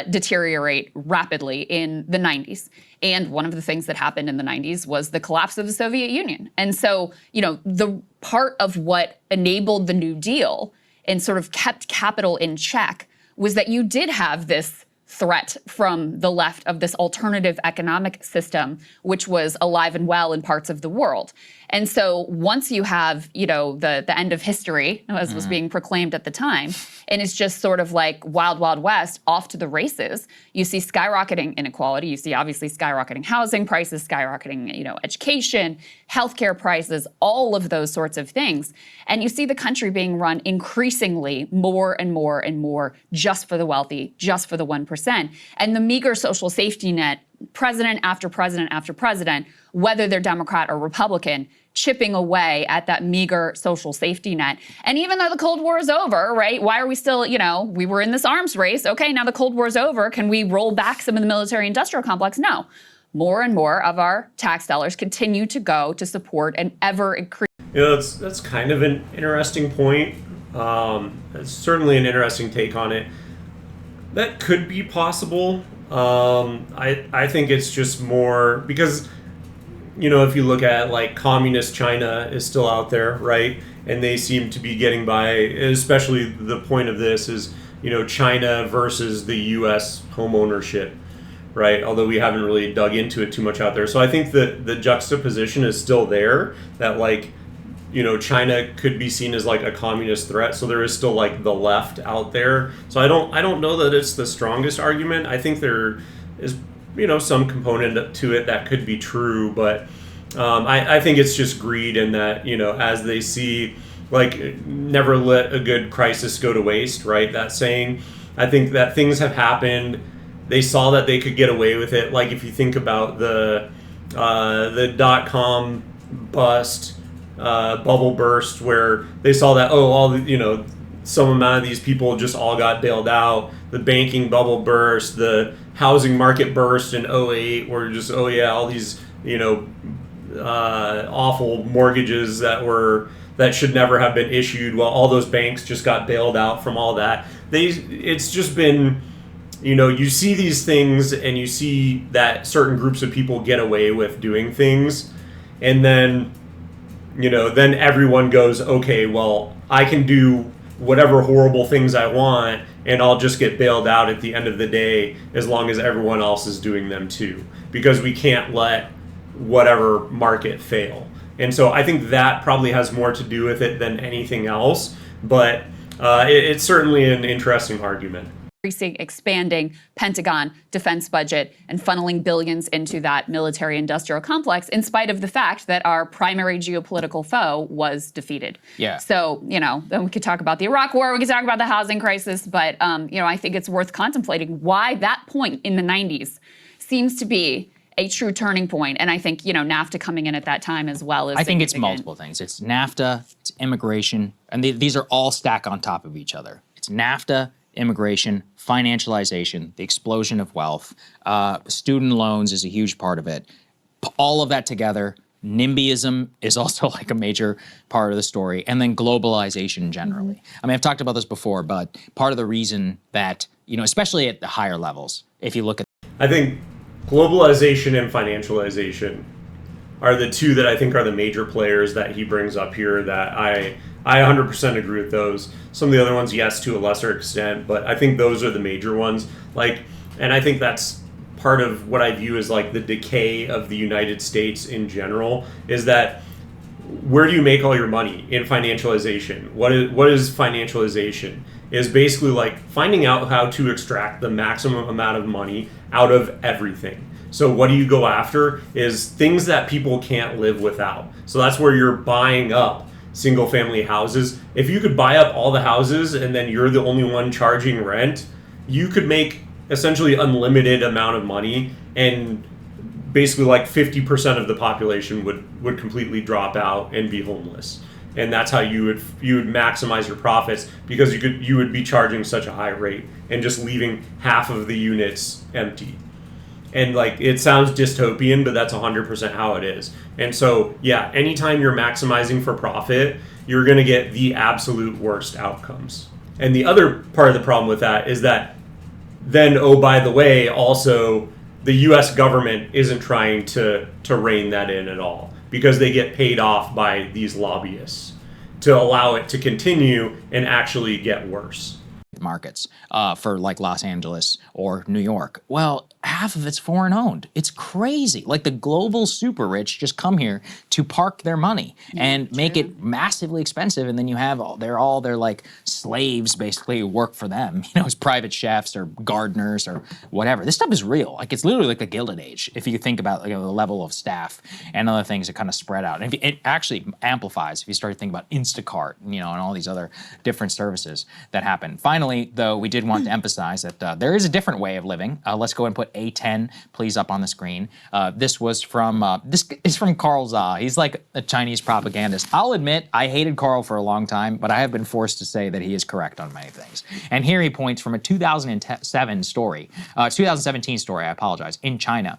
deteriorate rapidly in the 90s. And one of the things that happened in the 90s was the collapse of the Soviet Union. And so, the part of what enabled the New Deal and sort of kept capital in check was that you did have this threat from the left of this alternative economic system, which was alive and well in parts of the world. And so once you have, the end of history, as was being proclaimed at the time, and it's just sort of like wild, wild west, off to the races, you see skyrocketing inequality, you see obviously skyrocketing housing prices, skyrocketing, education, healthcare prices, all of those sorts of things. And you see the country being run increasingly more and more and more just for the wealthy, just for the 1%. And the meager social safety net, president after president after president, whether they're Democrat or Republican, chipping away at that meager social safety net. And even though the Cold War is over, right, why are we still, we were in this arms race. Okay, now the Cold War is over. Can we roll back some of the military industrial complex? No. More and more of our tax dollars continue to go to support an ever increasing. That's kind of an interesting point. It's certainly an interesting take on it. That could be possible. I think it's just more because, if you look at like communist China is still out there, right? And they seem to be getting by, especially the point of this is, China versus the US homeownership, right? Although we haven't really dug into it too much out there. So I think that the juxtaposition is still there, that like China could be seen as like a communist threat. So there is still like the left out there. So I don't know that it's the strongest argument. I think there is some component to it that could be true, but I think it's just greed, and that as they see, like, never let a good crisis go to waste, right? That saying. I think that things have happened. They saw that they could get away with it. Like if you think about the .com bust, bubble burst, where they saw that some amount of these people just all got bailed out. The banking bubble burst, the housing market burst in '08, where just all these awful mortgages that should never have been issued. Well, all those banks just got bailed out from all that. It's just been, you see these things and you see that certain groups of people get away with doing things, and then then everyone goes, okay, well, I can do whatever horrible things I want, and I'll just get bailed out at the end of the day as long as everyone else is doing them too, because we can't let whatever market fail. And so I think that probably has more to do with it than anything else, but it's certainly an interesting argument. Increasing, expanding Pentagon defense budget and funneling billions into that military-industrial complex, in spite of the fact that our primary geopolitical foe was defeated. Yeah. So, then we could talk about the Iraq War, we could talk about the housing crisis, but, I think it's worth contemplating why that point in the 90s seems to be a true turning point. And I think, NAFTA coming in at that time as well is I think it's significant. multiple things. It's NAFTA, it's immigration, and these are all stacked on top of each other. It's NAFTA, immigration, financialization, the explosion of wealth, student loans is a huge part of it. All of that together, NIMBYism is also like a major part of the story, and then globalization generally. Mm-hmm. I mean, I've talked about this before, but part of the reason that, especially at the higher levels, if you look at... I think globalization and financialization are the two that I think are the major players that he brings up here, that I 100% agree with those. Some of the other ones, yes, to a lesser extent, but I think those are the major ones. And I think that's part of what I view as like the decay of the United States in general, is that where do you make all your money in financialization? What is financialization? Is basically like finding out how to extract the maximum amount of money out of everything. So what do you go after is things that people can't live without. So that's where you're buying up single family houses. If you could buy up all the houses and then you're the only one charging rent, you could make essentially unlimited amount of money, and basically like 50% of the population would completely drop out and be homeless. And that's how you would maximize your profits, because you would be charging such a high rate and just leaving half of the units empty. And like, it sounds dystopian, but that's 100% how it is. And so, yeah, anytime you're maximizing for profit, you're going to get the absolute worst outcomes. And the other part of the problem with that is that then, oh, by the way, also the U.S. government isn't trying to rein that in at all, because they get paid off by these lobbyists to allow it to continue and actually get worse. Markets for like Los Angeles or New York. Well, half of it's foreign owned. It's crazy. Like the global super rich just come here to park their money and make it massively expensive, and then you have all their like slaves basically who work for them, as private chefs or gardeners or whatever. This stuff is real. Like it's literally like the Gilded Age if you think about the level of staff and other things that kind of spread out. And it actually amplifies if you start to think about Instacart, and all these other different services that happen. Finally, though, we did want to emphasize that there is a different way of living. Let's go and put A10, please, up on the screen. This is from Carl Zha. He's like a Chinese propagandist. I'll admit, I hated Carl for a long time, but I have been forced to say that he is correct on many things. And here he points from a 2017 story, I apologize, in China,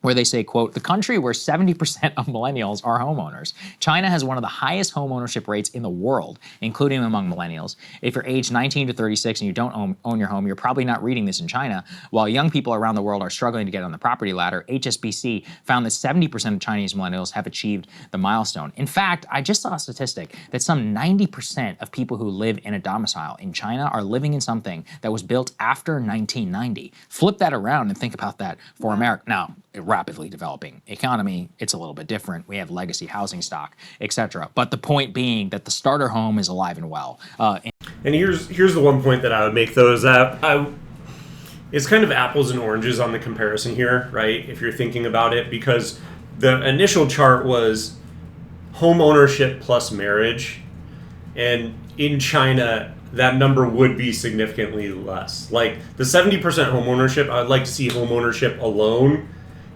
where they say, quote, the country where 70% of millennials are homeowners. China has one of the highest homeownership rates in the world, including among millennials. If you're aged 19 to 36 and you don't own your home, you're probably not reading this in China. While young people around the world are struggling to get on the property ladder, HSBC found that 70% of Chinese millennials have achieved the milestone. In fact, I just saw a statistic that some 90% of people who live in a domicile in China are living in something that was built after 1990. Flip that around and think about that for America. Now, rapidly developing economy, it's a little bit different. We have legacy housing stock, etc. But the point being that the starter home is alive and well. And here's the one point that I would make, though, is that it's kind of apples and oranges on the comparison here, right? If you're thinking about it, because the initial chart was home ownership plus marriage, and in China, that number would be significantly less. Like the 70% home ownership, I'd like to see home ownership alone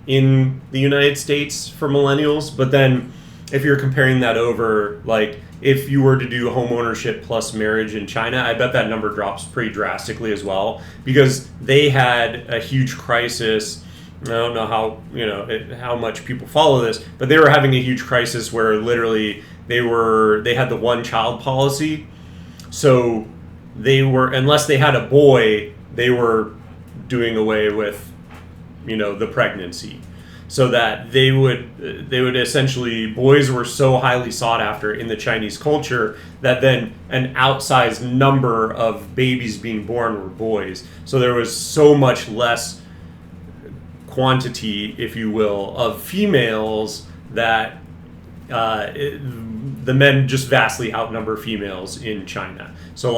in the United States for millennials. But then if you're comparing that over, like if you were to do home ownership plus marriage in China, I bet that number drops pretty drastically as well, because they had a huge crisis. I don't know how much people follow this, but they were having a huge crisis where literally they had the one child policy. So they were, unless they had a boy, they were doing away with, the pregnancy. So that they would essentially, boys were so highly sought after in the Chinese culture that then an outsized number of babies being born were boys. So there was so much less quantity, if you will, of females that the men just vastly outnumber females in China. So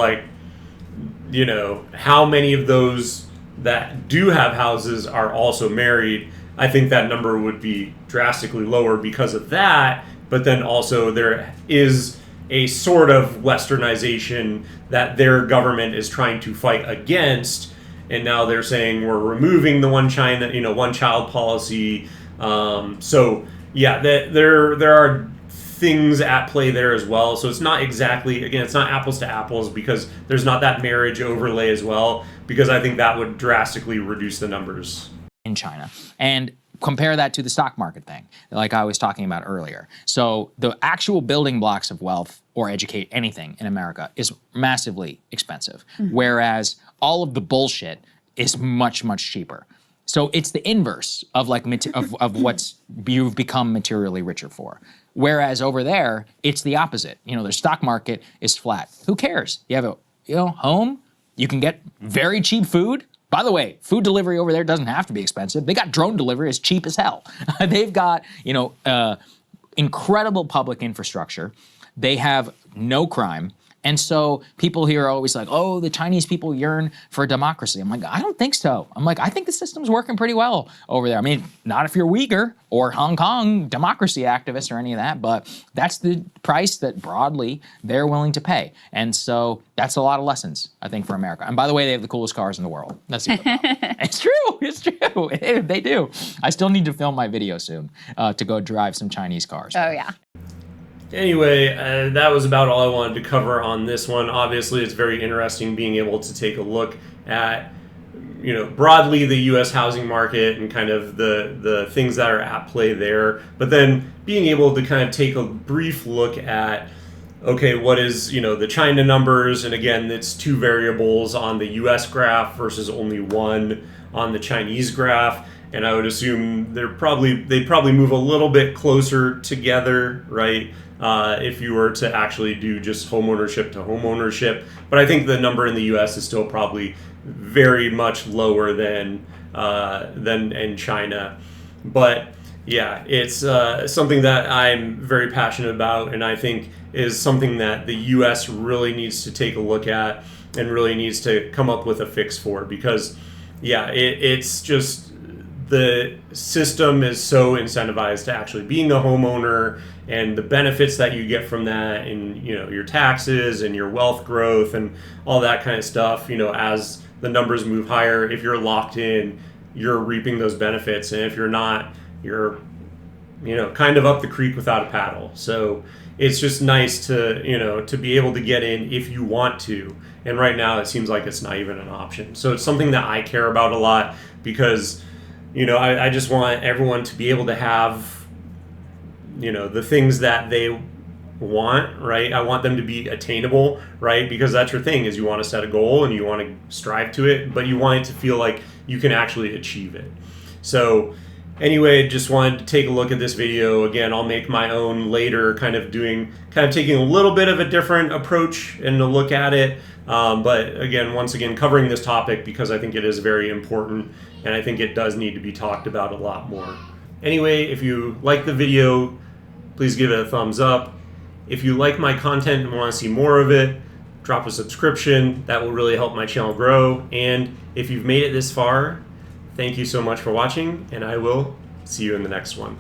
how many of those that do have houses are also married? I think that number would be drastically lower because of that. But then also there is a sort of westernization that their government is trying to fight against. And now they're saying we're removing the one child policy. So yeah, there are things at play there as well. So it's not exactly, again, it's not apples to apples, because there's not that marriage overlay as well, because I think that would drastically reduce the numbers in China. And compare that to the stock market thing, like I was talking about earlier. So the actual building blocks of wealth or educate anything in America is massively expensive, whereas all of the bullshit is much, much cheaper. So it's the inverse of of what's you've become materially richer for. Whereas over there, it's the opposite. The stock market is flat. Who cares? You have a home, you can get very cheap food. By the way, food delivery over there doesn't have to be expensive. They got drone delivery as cheap as hell. They've got, incredible public infrastructure. They have no crime. And so people here are always like, oh, the Chinese people yearn for democracy. I'm like, I don't think so. I think the system's working pretty well over there. I mean, not if you're Uyghur or Hong Kong democracy activist or any of that, but that's the price that broadly they're willing to pay. And so that's a lot of lessons, I think, for America. And by the way, they have the coolest cars in the world. That's the other problem. It's true. It's true. They do. I still need to film my video soon to go drive some Chinese cars. Oh, yeah. Anyway, that was about all I wanted to cover on this one. Obviously, it's very interesting being able to take a look at, broadly the U.S. housing market and kind of the things that are at play there. But then being able to kind of take a brief look at, okay, what is, the China numbers? And again, it's two variables on the U.S. graph versus only one on the Chinese graph. And I would assume they probably move a little bit closer together, right? If you were to actually do just homeownership to homeownership. But I think the number in the U.S. is still probably very much lower than in China. But yeah, it's something that I'm very passionate about, and I think is something that the U.S. really needs to take a look at and really needs to come up with a fix for, because yeah, it's just the system is so incentivized to actually being a homeowner and the benefits that you get from that, and your taxes and your wealth growth and all that kind of stuff. As the numbers move higher, if you're locked in, you're reaping those benefits, and if you're not, you're kind of up the creek without a paddle. So it's just nice to to be able to get in if you want to. And right now it seems like it's not even an option. So it's something that I care about a lot, because I just want everyone to be able to have, the things that they want, right? I want them to be attainable, right? Because that's your thing, is you want to set a goal and you want to strive to it, but you want it to feel like you can actually achieve it. So Anyway, just wanted to take a look at this video. Again, I'll make my own later, kind of taking a little bit of a different approach and a look at it. But again, once again, covering this topic because I think it is very important and I think it does need to be talked about a lot more. Anyway, if you like the video, please give it a thumbs up. If you like my content and want to see more of it, drop a subscription. That will really help my channel grow. And if you've made it this far, thank you so much for watching, and I will see you in the next one.